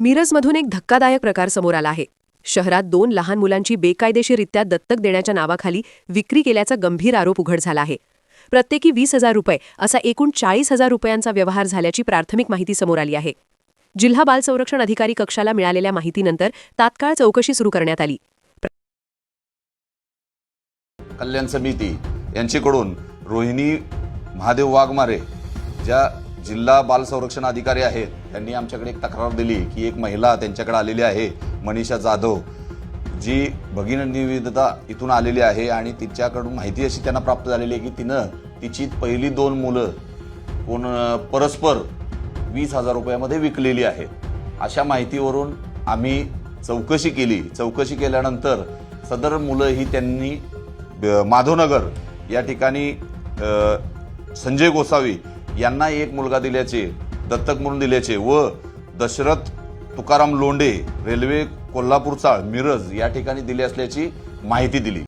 मिरजमधून एक धक्कादायक प्रकार समोर आला आहे। शहरात 2 लहान मुलांची बेकायदेशीररित्या दत्तक देण्याच्या नावाखाली विक्री केल्याचा गंभीर आरोप उघड झाला आहे। प्रत्येकी 20,000 रुपये असा एकूण 40,000 रुपयांचा व्यवहार झाल्याची प्राथमिक माहिती समोर आली आहे। जिल्हा बाल संरक्षण अधिकारी कक्षाला मिळालेल्या माहितीनंतर तात्काळ चौकशी सुरू करण्यात आली। कल्याण समिती यांच्याकडून रोहिणी महादेव वाघमारे ज्या जिल्हा बाल संरक्षण अधिकारी आहेत त्यांनी आमच्याकडे एक तक्रार दिली की एक महिला त्यांच्याकडे आलेली आहे, मनीषा जाधव, जी भगिनी निवेदिता इथून आलेली आहे आणि तिच्याकडून माहिती अशी त्यांना प्राप्त झालेली आहे की तिनं तिची पहिली 2 मुलं परस्पर 20,000 रुपयामध्ये विकलेली आहेत। अशा माहितीवरून आम्ही चौकशी केली। चौकशी केल्यानंतर सदर मुलं ही त्यांनी माधवनगर या ठिकाणी संजय गोसावी यांना एक मुलगा दिल्याचे, दत्तक म्हणून दिल्याचे व दशरथ तुकाराम लोंढे, रेल्वे कोल्हापूर चाळ मिरज या ठिकाणी दिले असल्याची माहिती दिली।